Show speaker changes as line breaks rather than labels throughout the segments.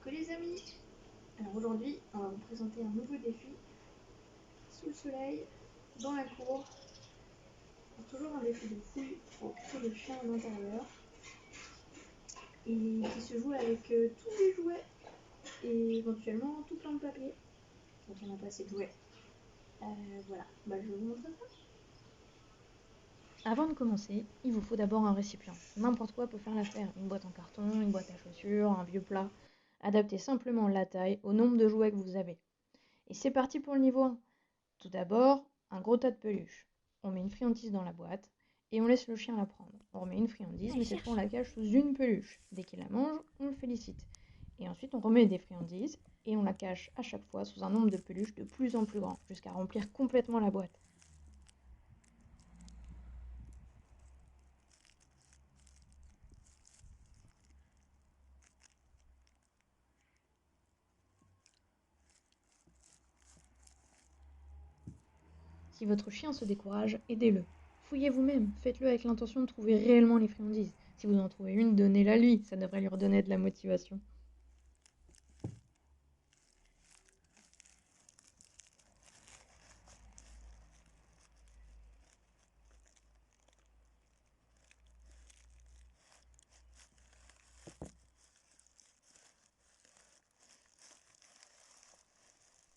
Coucou les amis. Alors aujourd'hui, on va vous présenter un nouveau défi sous le soleil, dans la cour. Alors, toujours un défi de fouille pour occuper le chien à l'intérieur et qui se joue avec tous les jouets et éventuellement tout plein de papier. Donc on n'a pas assez de jouets. Voilà, je vais vous montrer ça.
Avant de commencer, il vous faut d'abord un récipient. N'importe quoi peut faire l'affaire. Une boîte en carton, une boîte à chaussures, un vieux plat. Adaptez simplement la taille au nombre de jouets que vous avez. Et c'est parti pour le niveau 1. Tout d'abord, un gros tas de peluches. On met une friandise dans la boîte et on laisse le chien la prendre. On remet une friandise, mais cette fois on la cache sous une peluche. Dès qu'il la mange, on le félicite. Et ensuite on remet des friandises et on la cache à chaque fois sous un nombre de peluches de plus en plus grand, jusqu'à remplir complètement la boîte. Si votre chien se décourage, aidez-le. Fouillez vous-même, faites-le avec l'intention de trouver réellement les friandises. Si vous en trouvez une, donnez-la lui, ça devrait lui redonner de la motivation.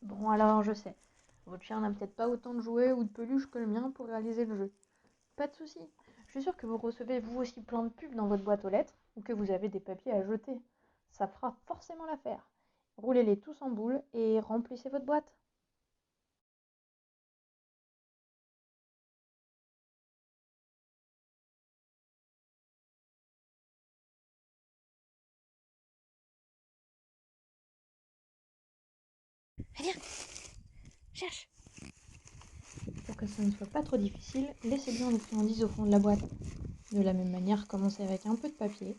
Bon alors, je sais, votre chien n'a peut-être pas autant de jouets ou de peluches que le mien pour réaliser le jeu. Pas de souci, je suis sûre que vous recevez vous aussi plein de pubs dans votre boîte aux lettres ou que vous avez des papiers à jeter. Ça fera forcément l'affaire. Roulez-les tous en boule et remplissez votre boîte.
Viens, cherche.
Pour que ça ne soit pas trop difficile, laissez bien les friandises au fond de la boîte. De la même manière, commencez avec un peu de papier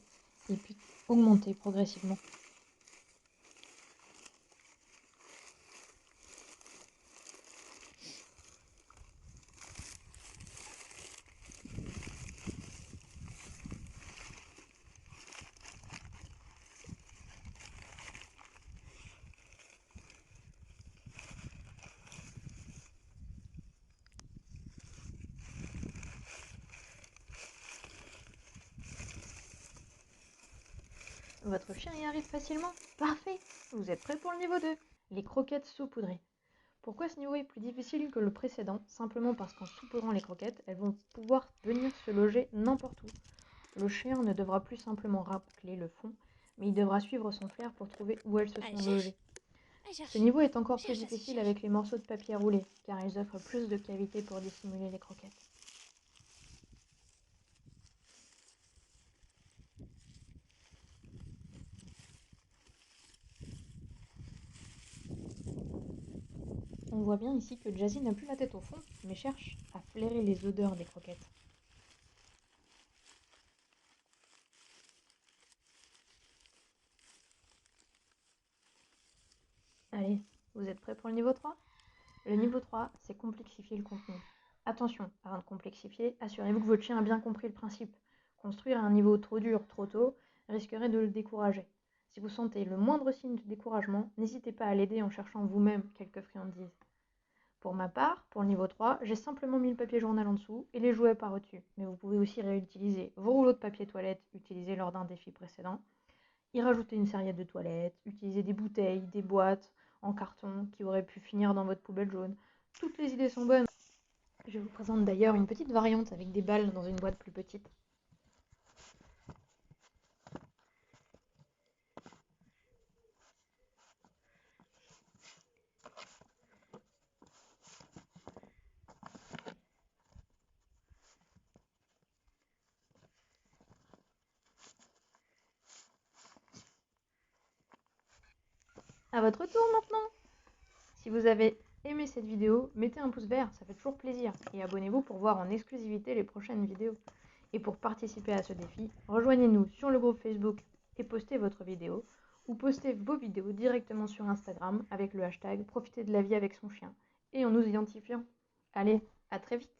et puis augmentez progressivement. Votre chien y arrive facilement. Parfait. Vous êtes prêt pour le niveau 2. Les croquettes saupoudrées. Pourquoi ce niveau est plus difficile que le précédent? Simplement parce qu'en saupoudrant les croquettes, elles vont pouvoir venir se loger n'importe où. Le chien ne devra plus simplement racler le fond, mais il devra suivre son flair pour trouver où elles se sont logées. Ce niveau est encore plus difficile avec les morceaux de papier roulé, car ils offrent plus de cavités pour dissimuler les croquettes. On voit bien ici que Jazzy n'a plus la tête au fond, mais cherche à flairer les odeurs des croquettes. Allez, vous êtes prêts pour le niveau 3? Le niveau 3, c'est complexifier le contenu. Attention, avant de complexifier, assurez-vous que votre chien a bien compris le principe. Construire un niveau trop dur trop tôt risquerait de le décourager. Si vous sentez le moindre signe de découragement, n'hésitez pas à l'aider en cherchant vous-même quelques friandises. Pour ma part, pour le niveau 3, j'ai simplement mis le papier journal en dessous et les jouets par-dessus. Mais vous pouvez aussi réutiliser vos rouleaux de papier toilette utilisés lors d'un défi précédent, y rajouter une serviette de toilette, utiliser des bouteilles, des boîtes en carton qui auraient pu finir dans votre poubelle jaune. Toutes les idées sont bonnes. Je vous présente d'ailleurs une petite variante avec des balles dans une boîte plus petite. À votre tour maintenant. Si vous avez aimé cette vidéo, mettez un pouce vert, ça fait toujours plaisir. Et abonnez-vous pour voir en exclusivité les prochaines vidéos. Et pour participer à ce défi, rejoignez-nous sur le groupe Facebook et postez votre vidéo. Ou postez vos vidéos directement sur Instagram avec le hashtag Profiter de la vie avec son chien. Et en nous identifiant. Allez, à très vite!